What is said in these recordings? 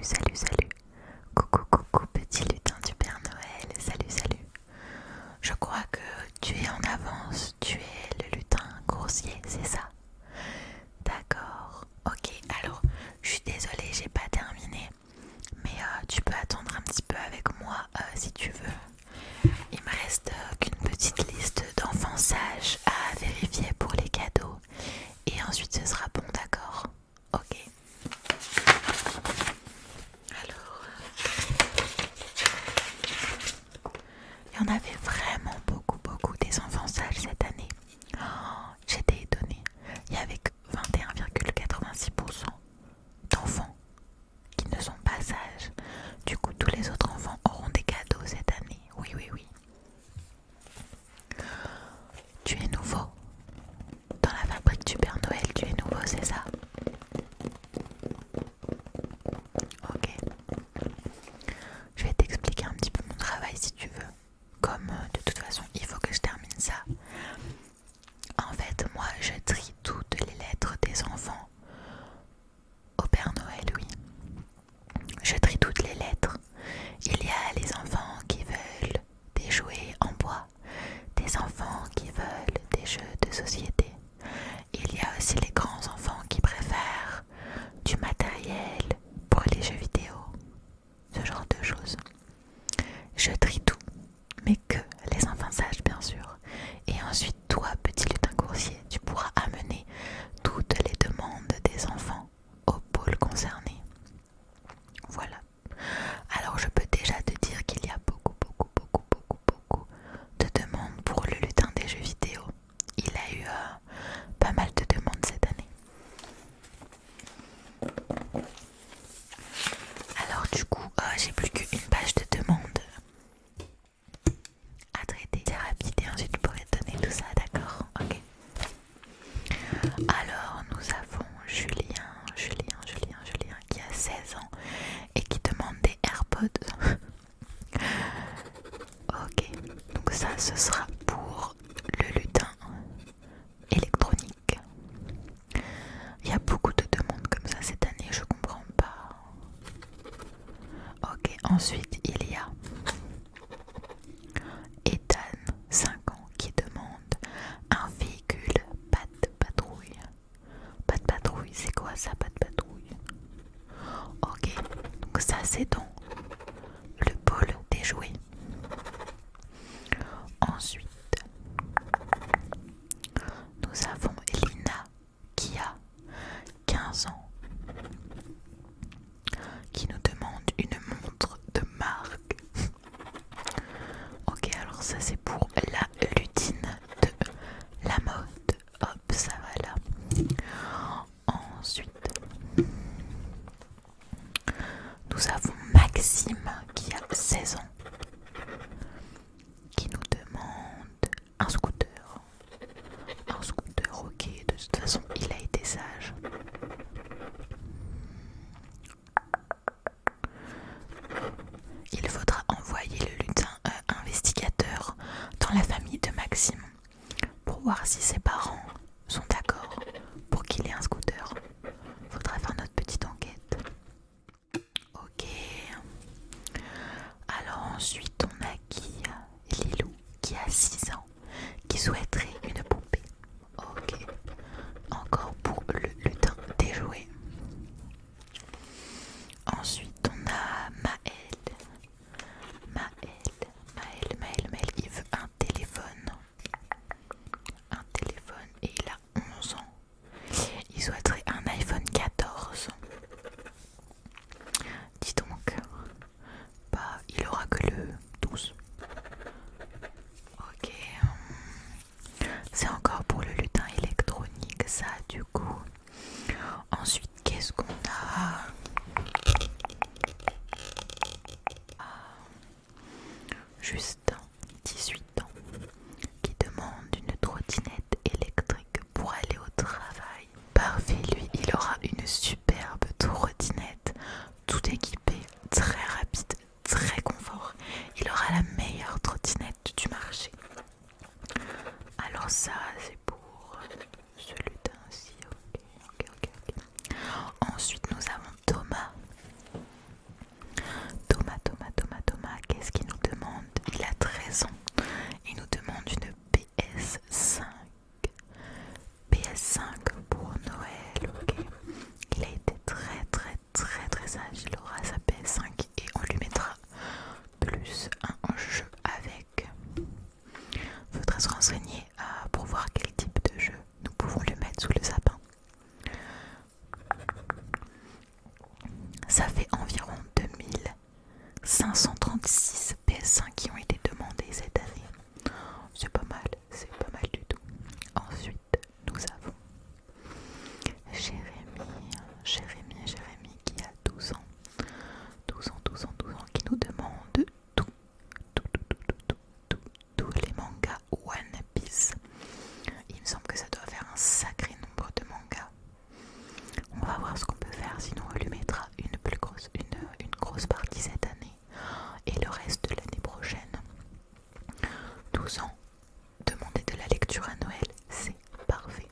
Salut, salut, salut. Coucou, coucou, petit lutin du Père Noël. Salut, salut. Je crois que tu es en avance. Tu es le lutin coursier, c'est ça? D'accord. Ok, alors, je suis désolée, j'ai pas terminé. Mais tu peux attendre un petit peu avec moi si tu veux. Il me reste qu'une petite liste d'enfants sages à vérifier pour les cadeaux. Et ensuite, ce sera bon, d'accord? Ok. Alors, il y en avait vraiment beaucoup des enfants sages cette année. Oh, j'étais étonnée. Il y avait que 21,86% d'enfants qui ne sont pas sages. Du coup, tous les autres enfants auront des cadeaux cette année. Oui, oui, oui. Tu es nouveau. Dans la fabrique du Père Noël, tu es nouveau, c'est ça? Ok. Je vais t'expliquer un petit peu mon travail si tu veux. Comme de toute façon, il faut que je termine ça. En fait, moi, je trie toutes les lettres des enfants au Père Noël, oui. Je trie toutes les lettres. Il y a les enfants qui veulent des jouets en bois, des enfants qui veulent des jeux de société. Il y a aussi les grands enfants qui préfèrent du matériel pour les jeux vidéo, ce genre de choses. Je trie tout, mais que les enfants sages bien sûr. Et ensuite, toi, petit lutin coursier, tu pourras amener toutes les demandes des enfants au pôle concerné. Voilà. Alors je peux déjà te dire qu'il y a beaucoup de demandes pour le lutin des jeux vidéo. Il a eu pas mal de demandes cette année. Alors du coup, j'ai plus qu'une page de demandes à traiter. C'est rapide et ensuite je pourrais te donner tout ça, d'accord? Ok. Alors nous avons Julien qui a 16 ans et qui demande des AirPods. Ok, donc ça ce sera pour le lutin électronique. Il y a beaucoup de demandes comme ça cette année, je comprends pas. Ok, ensuite il y a Ethan, 5 ans, qui demande un véhicule pas de patrouille. Pas de patrouille, c'est quoi ça, pas de patrouille? Ok, donc ça c'est dans le pôle des jouets. Ensuite, nous avons Lina qui a 15 ans, qui nous demande une montre de marque. Ok, alors ça c'est pour la lutine de la mode. Hop, ça va là. Ensuite, nous avons Maxime qui a 16 ans, qui nous demande un scooter. Un scooter, ok, de toute façon il a été sage. Il faudra envoyer le lutin investigateur dans la famille de Maxime pour voir si ses parents sont d'accord pour qu'il ait un scooter. Faudra faire notre petite enquête. Ok. Alors ensuite on a qui? Lilou qui a 6 ans, qui souhaiterait une poupée. Ok. Encore pour le lutin des jouets. Ensuite on a Maël, il veut un téléphone. Un téléphone et il a 11 ans. Il souhaiterait un iPhone 14. Dis donc, bah il aura que le 12. Ok. C'est encore pour le lutin électronique ça du coup. Ensuite qu'est-ce qu'on a? Justin, 18 ans, qui demande une trottinette électrique pour aller au travail. Parfait, lui, il aura une superbe trottinette, tout équipée, très rapide, très confort. Il aura la meilleure trottinette du marché. Alors ça, c'est pour ce lutin-ci, ok. Ensuite, nous avons Thomas, 5 qui ont été demandés cette année. C'est pas mal du tout. Ensuite, nous avons Jérémy qui a 12 ans. 12 ans, qui nous demande tous les mangas One Piece. Il me semble que ça doit faire un sacré nombre de mangas. On va voir ce qu'on peut faire, sinon on lui mettra une grosse partie cette année et le reste de l'année prochaine. 12 ans, demander de la lecture à Noël, c'est parfait.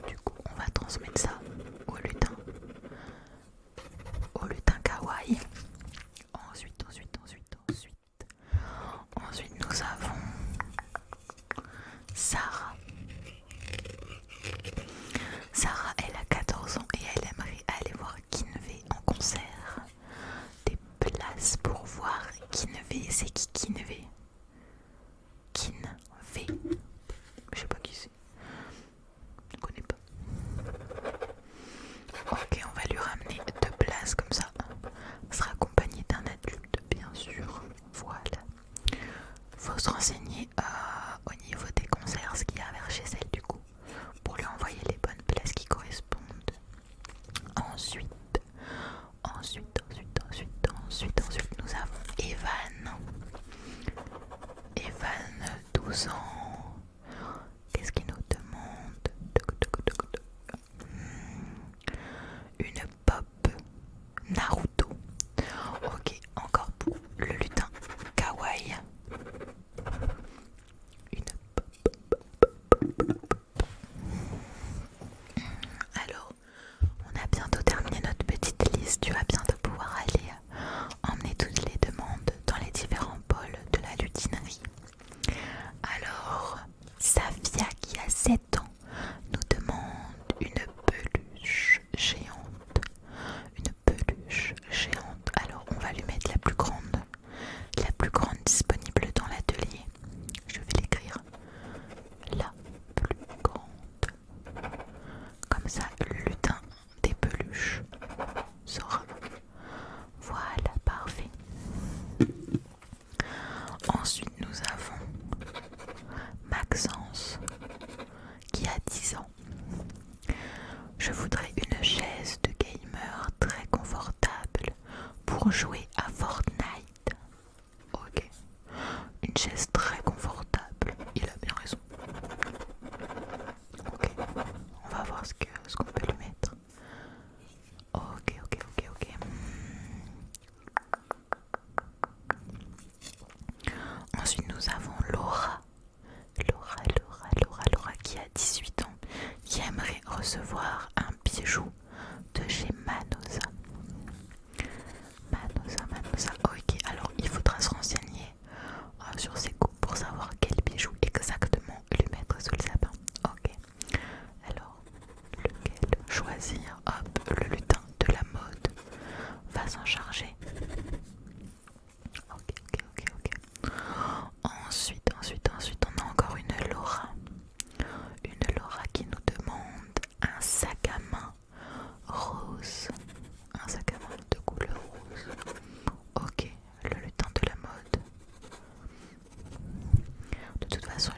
Du coup, on va transmettre ça au lutin kawaii. Ensuite, nous avons Sarah. Sarah, elle a 14 ans et elle aimerait aller voir Kinvey en concert. Des places pour voir Kinvey. C'est qui Kinvey? Kinvey. Je sais pas qui c'est. Je ne connais pas. Ok, on va lui ramener 2 places comme ça. Elle sera accompagnée d'un adulte, bien sûr. Voilà. Faut se renseigner au niveau des concerts, ce qu'il y a vers chez elle du coup, pour lui envoyer les bonnes places qui correspondent. Ensuite, nous avons Evan. Evan, 12 ans. Qu'est-ce qu'il nous demande? Une pop Naruto. Ok, encore pour le lutin kawaii. Une pop. Alors, on a bientôt terminé notre petite liste. Tu vas bientôt pouvoir aller emmener toutes les demandes dans les différents pôles de la lutinerie. Alors, Safia qui a 7 ans nous demande une peluche géante. Une peluche géante. Alors, on va lui mettre la plus grande disponible dans l'atelier. Je vais l'écrire. La plus grande. Comme ça, le lutin des peluches sera. Voilà, parfait. Ensuite, nous avons Maxence qui a 10 ans. Je voudrais une chaise de gamer très confortable pour jouer à Fortnite. Ok, une chaise très confortable, il a bien raison. Ok, on va voir ce qu'on peut lui mettre. Ok. Ensuite nous avons Laura qui a 18 ans, qui aimerait recevoir un bijou de chez Manosa. Ok, alors il faudra se renseigner sur ses goûts pour savoir quel bijou exactement lui mettre sous le sapin. Ok, alors lequel choisir? Hop, le lutin de la mode va s'en charger. Ok. Ensuite, on a encore une Laura. Une Laura qui nous demande un sac à main rose. Un sac à main de couleur rose. Ok, le lutin de la mode. De toute façon,